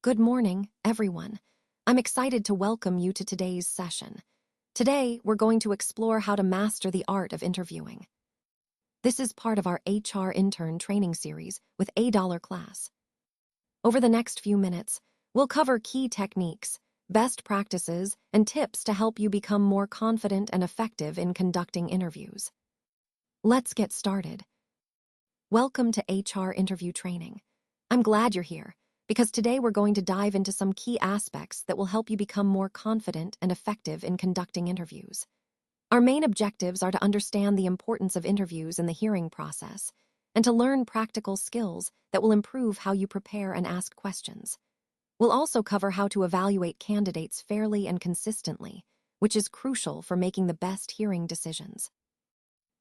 Good morning, everyone. I'm excited to welcome you to today's session. Today, we're going to explore how to master the art of interviewing. This is part of our HR intern training series with ADollarClass. Over the next few minutes, we'll cover key techniques, best practices, and tips to help you become more confident and effective in conducting interviews. Let's get started. Welcome to HR interview training. I'm glad you're here, because today we're going to dive into some key aspects that will help you become more confident and effective in conducting interviews. Our main objectives are to understand the importance of interviews in the hearing process and to learn practical skills that will improve how you prepare and ask questions. We'll also cover how to evaluate candidates fairly and consistently, which is crucial for making the best hearing decisions.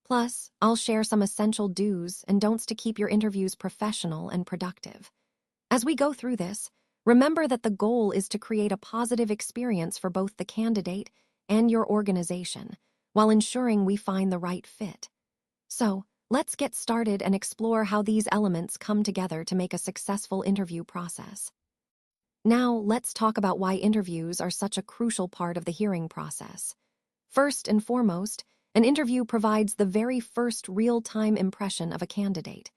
Plus, I'll share some essential do's and don'ts to keep your interviews professional and productive. As we go through this, remember that the goal is to create a positive experience for both the candidate and your organization, while ensuring we find the right fit. So, let's get started and explore how these elements come together to make a successful interview process. Now, let's talk about why interviews are such a crucial part of the hearing process. First and foremost, an interview provides the very first real-time impression of a candidate.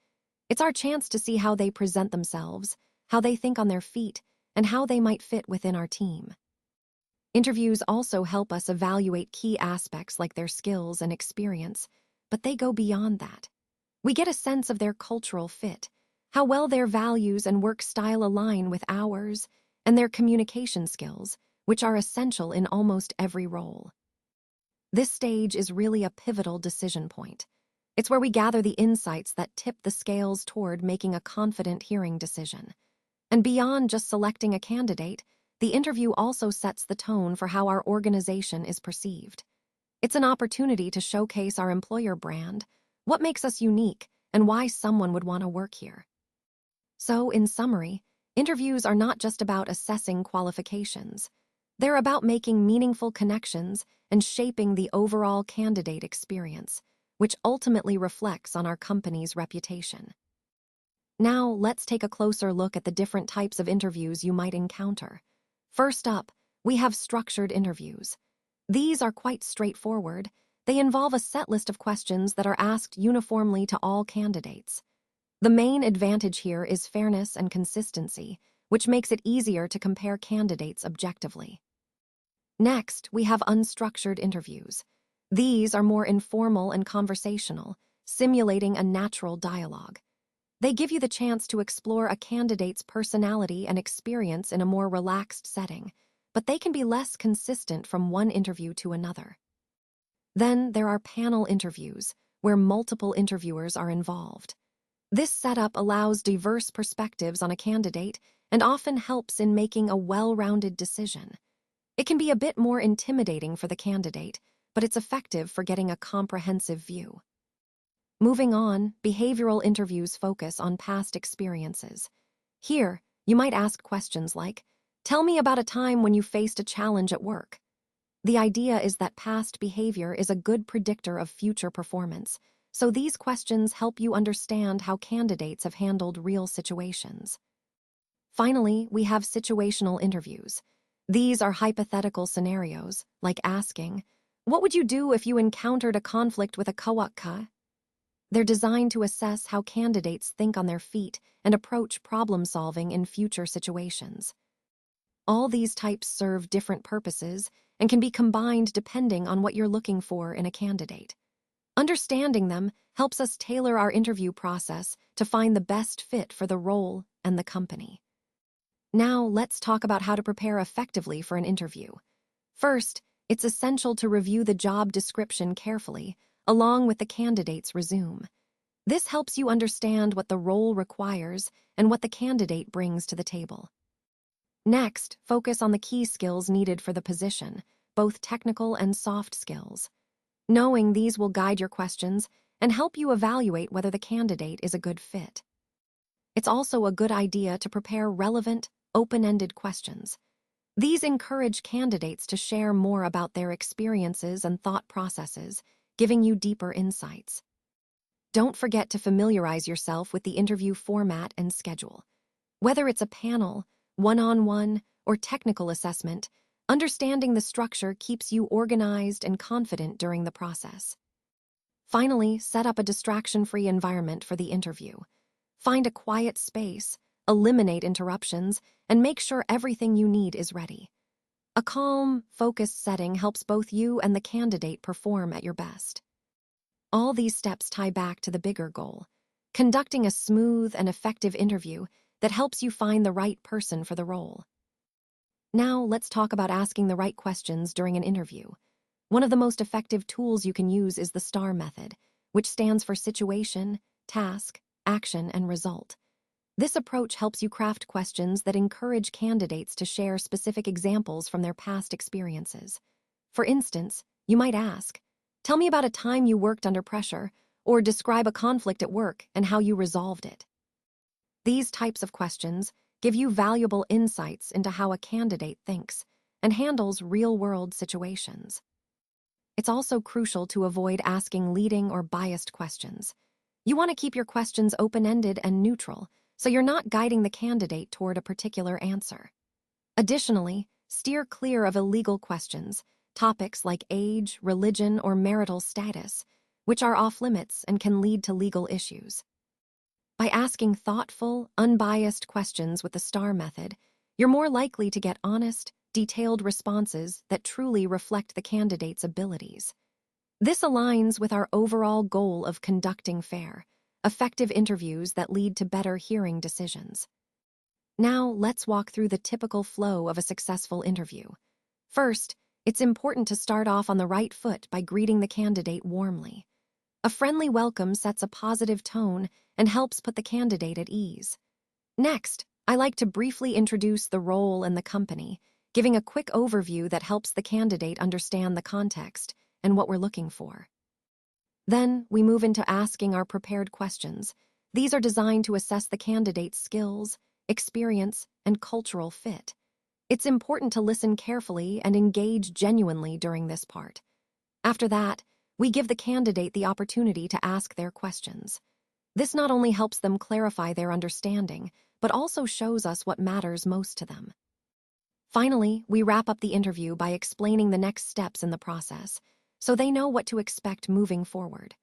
It's our chance to see how they present themselves, how they think on their feet, and how they might fit within our team. Interviews also help us evaluate key aspects like their skills and experience, but they go beyond that. We get a sense of their cultural fit, how well their values and work style align with ours, and their communication skills, which are essential in almost every role. This stage is really a pivotal decision point. It's where we gather the insights that tip the scales toward making a confident hearing decision. And beyond just selecting a candidate, the interview also sets the tone for how our organization is perceived. It's an opportunity to showcase our employer brand, what makes us unique, and why someone would want to work here. So, in summary, interviews are not just about assessing qualifications. They're about making meaningful connections and shaping the overall candidate experience, which ultimately reflects on our company's reputation. Now, let's take a closer look at the different types of interviews you might encounter. First up, we have structured interviews. These are quite straightforward. They involve a set list of questions that are asked uniformly to all candidates. The main advantage here is fairness and consistency, which makes it easier to compare candidates objectively. Next, we have unstructured interviews. These are more informal and conversational, simulating a natural dialogue. They give you the chance to explore a candidate's personality and experience in a more relaxed setting, but they can be less consistent from one interview to another. Then there are panel interviews, where multiple interviewers are involved. This setup allows diverse perspectives on a candidate and often helps in making a well-rounded decision. It can be a bit more intimidating for the candidate, but it's effective for getting a comprehensive view. Moving on, behavioral interviews focus on past experiences. Here, you might ask questions like, "Tell me about a time when you faced a challenge at work." The idea is that past behavior is a good predictor of future performance, so these questions help you understand how candidates have handled real situations. Finally, we have situational interviews. These are hypothetical scenarios, like asking, "What would you do if you encountered a conflict with a coworker?" They're designed to assess how candidates think on their feet and approach problem-solving in future situations. All these types serve different purposes and can be combined depending on what you're looking for in a candidate. Understanding them helps us tailor our interview process to find the best fit for the role and the company. Now, let's talk about how to prepare effectively for an interview. First, it's essential to review the job description carefully, along with the candidate's resume. This helps you understand what the role requires and what the candidate brings to the table. Next, focus on the key skills needed for the position, both technical and soft skills. Knowing these will guide your questions and help you evaluate whether the candidate is a good fit. It's also a good idea to prepare relevant, open-ended questions. These encourage candidates to share more about their experiences and thought processes, giving you deeper insights. Don't forget to familiarize yourself with the interview format and schedule. Whether it's a panel, one-on-one, or technical assessment, understanding the structure keeps you organized and confident during the process. Finally, set up a distraction-free environment for the interview. Find a quiet space, eliminate interruptions, and make sure everything you need is ready. A calm, focused setting helps both you and the candidate perform at your best. All these steps tie back to the bigger goal, conducting a smooth and effective interview that helps you find the right person for the role. Now, let's talk about asking the right questions during an interview. One of the most effective tools you can use is the STAR method, which stands for situation, task, action, and result. This approach helps you craft questions that encourage candidates to share specific examples from their past experiences. For instance, you might ask, "Tell me about a time you worked under pressure," or "Describe a conflict at work and how you resolved it." These types of questions give you valuable insights into how a candidate thinks and handles real-world situations. It's also crucial to avoid asking leading or biased questions. You want to keep your questions open-ended and neutral, so you're not guiding the candidate toward a particular answer. Additionally, steer clear of illegal questions, topics like age, religion, or marital status, which are off-limits and can lead to legal issues. By asking thoughtful, unbiased questions with the STAR method, you're more likely to get honest, detailed responses that truly reflect the candidate's abilities. This aligns with our overall goal of conducting fair, effective interviews that lead to better hearing decisions. Now, let's walk through the typical flow of a successful interview. First, it's important to start off on the right foot by greeting the candidate warmly. A friendly welcome sets a positive tone and helps put the candidate at ease. Next, I like to briefly introduce the role and the company, giving a quick overview that helps the candidate understand the context and what we're looking for. Then, we move into asking our prepared questions. These are designed to assess the candidate's skills, experience, and cultural fit. It's important to listen carefully and engage genuinely during this part. After that, we give the candidate the opportunity to ask their questions. This not only helps them clarify their understanding, but also shows us what matters most to them. Finally, we wrap up the interview by explaining the next steps in the process, so they know what to expect moving forward.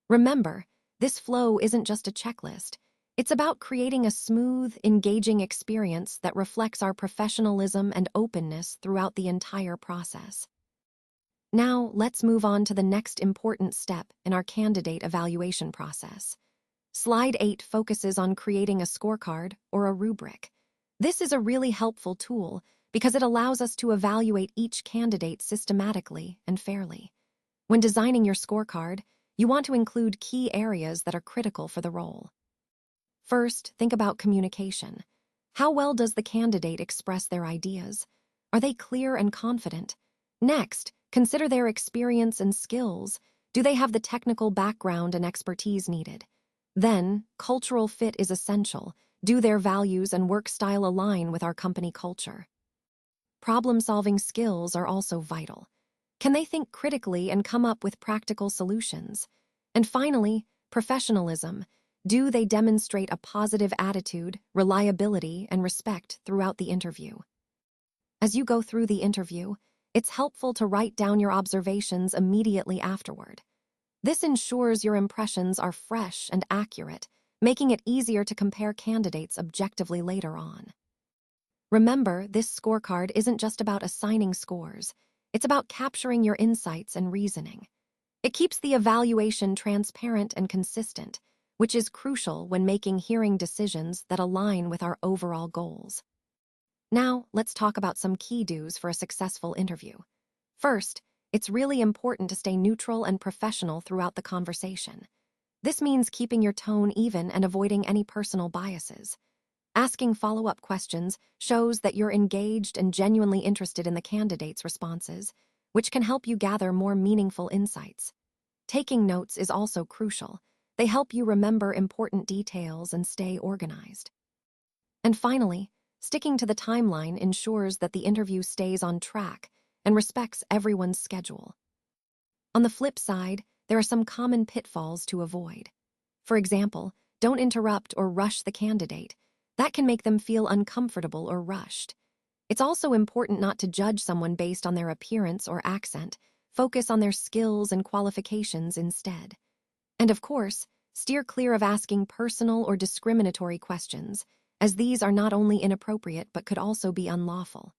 Remember, this flow isn't just a checklist. It's about creating a smooth, engaging experience that reflects our professionalism and openness throughout the entire process. Now, let's move on to the next important step in our candidate evaluation process. Slide 8 focuses on creating a scorecard or a rubric. This is a really helpful tool because it allows us to evaluate each candidate systematically and fairly. When designing your scorecard, you want to include key areas that are critical for the role. First, think about communication. How well does the candidate express their ideas? Are they clear and confident? Next, consider their experience and skills. Do they have the technical background and expertise needed? Then, cultural fit is essential. Do their values and work style align with our company culture? Problem-solving skills are also vital. Can they think critically and come up with practical solutions? And finally, professionalism. Do they demonstrate a positive attitude, reliability, and respect throughout the interview? As you go through the interview, it's helpful to write down your observations immediately afterward. This ensures your impressions are fresh and accurate, making it easier to compare candidates objectively later on. Remember, this scorecard isn't just about assigning scores. It's about capturing your insights and reasoning. It keeps the evaluation transparent and consistent, which is crucial when making hearing decisions that align with our overall goals. Now, let's talk about some key do's for a successful interview. First, it's really important to stay neutral and professional throughout the conversation. This means keeping your tone even and avoiding any personal biases. Asking follow-up questions shows that you're engaged and genuinely interested in the candidate's responses, which can help you gather more meaningful insights. Taking notes is also crucial. They help you remember important details and stay organized. And finally, sticking to the timeline ensures that the interview stays on track and respects everyone's schedule. On the flip side, there are some common pitfalls to avoid. For example, don't interrupt or rush the candidate. That can make them feel uncomfortable or rushed. It's also important not to judge someone based on their appearance or accent. Focus on their skills and qualifications instead. And of course, steer clear of asking personal or discriminatory questions, as these are not only inappropriate but could also be unlawful.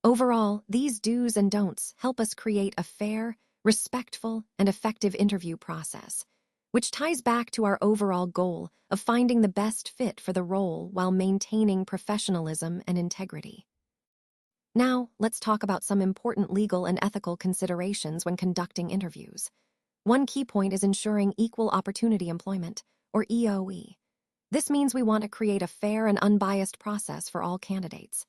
Overall, these do's and don'ts help us create a fair, respectful, and effective interview process, which ties back to our overall goal of finding the best fit for the role while maintaining professionalism and integrity. Now, let's talk about some important legal and ethical considerations when conducting interviews. One key point is ensuring equal opportunity employment, or EOE. This means we want to create a fair and unbiased process for all candidates.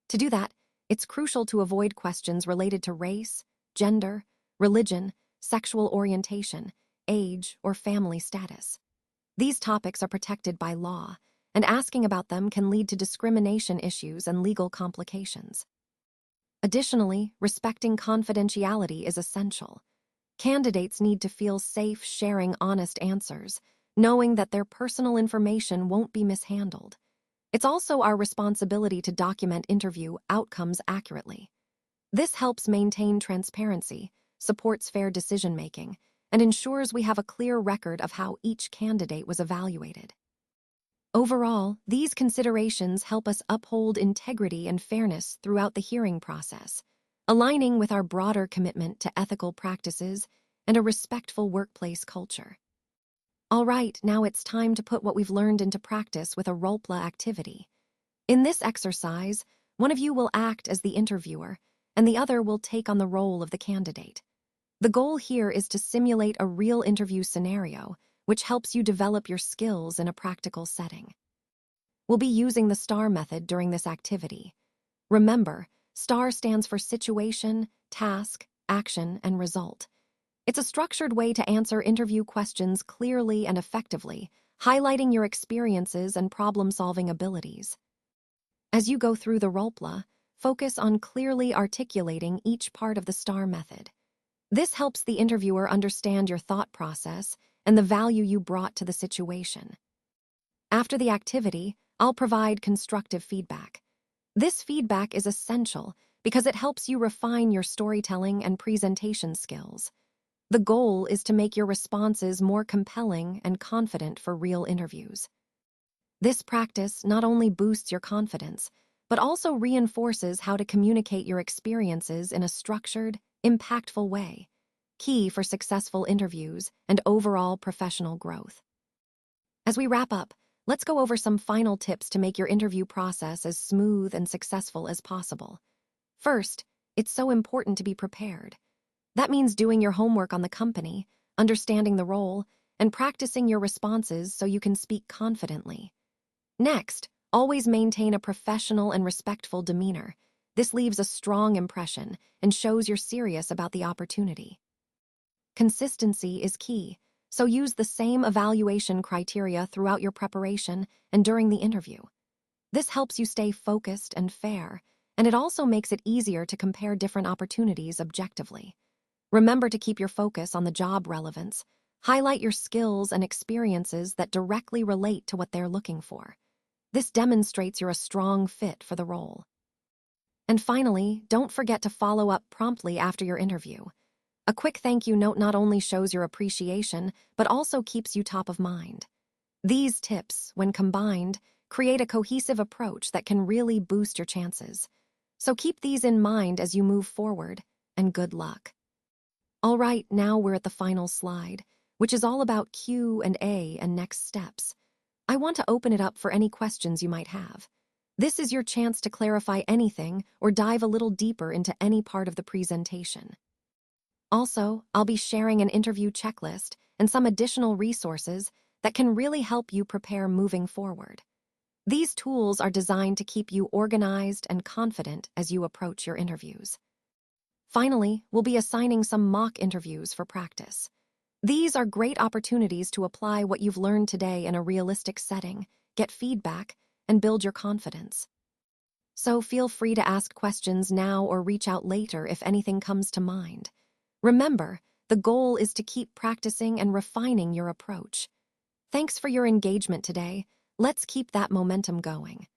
To do that, it's crucial to avoid questions related to race, gender, religion, sexual orientation, age, or family status. These topics are protected by law, and asking about them can lead to discrimination issues and legal complications. Additionally, respecting confidentiality is essential. Candidates need to feel safe sharing honest answers, knowing that their personal information won't be mishandled. It's also our responsibility to document interview outcomes accurately. This helps maintain transparency, supports fair decision-making, and ensures we have a clear record of how each candidate was evaluated. Overall, these considerations help us uphold integrity and fairness throughout the hearing process, aligning with our broader commitment to ethical practices and a respectful workplace culture. All right, now it's time to put what we've learned into practice with a role-play activity. In this exercise, one of you will act as the interviewer, and the other will take on the role of the candidate. The goal here is to simulate a real interview scenario, which helps you develop your skills in a practical setting. We'll be using the STAR method during this activity. Remember, STAR stands for situation, task, action, and result. It's a structured way to answer interview questions clearly and effectively, highlighting your experiences and problem-solving abilities. As you go through the role-play, focus on clearly articulating each part of the STAR method. This helps the interviewer understand your thought process and the value you brought to the situation. After the activity, I'll provide constructive feedback. This feedback is essential because it helps you refine your storytelling and presentation skills. The goal is to make your responses more compelling and confident for real interviews. This practice not only boosts your confidence, but also reinforces how to communicate your experiences in a structured, impactful way, key for successful interviews and overall professional growth. As we wrap up, let's go over some final tips to make your interview process as smooth and successful as possible. First, it's so important to be prepared. That means doing your homework on the company, understanding the role, and practicing your responses so you can speak confidently. Next, always maintain a professional and respectful demeanor. This leaves a strong impression and shows you're serious about the opportunity. Consistency is key, so use the same evaluation criteria throughout your preparation and during the interview. This helps you stay focused and fair, and it also makes it easier to compare different opportunities objectively. Remember to keep your focus on the job relevance. Highlight your skills and experiences that directly relate to what they're looking for. This demonstrates you're a strong fit for the role. And finally, don't forget to follow up promptly after your interview. A quick thank you note not only shows your appreciation, but also keeps you top of mind. These tips, when combined, create a cohesive approach that can really boost your chances. So keep these in mind as you move forward, and good luck. All right, now we're at the final slide, which is all about Q&A and next steps. I want to open it up for any questions you might have. This is your chance to clarify anything or dive a little deeper into any part of the presentation. Also, I'll be sharing an interview checklist and some additional resources that can really help you prepare moving forward. These tools are designed to keep you organized and confident as you approach your interviews. Finally, we'll be assigning some mock interviews for practice. These are great opportunities to apply what you've learned today in a realistic setting, get feedback, and build your confidence. So feel free to ask questions now or reach out later if anything comes to mind. Remember, the goal is to keep practicing and refining your approach. Thanks for your engagement today. Let's keep that momentum going.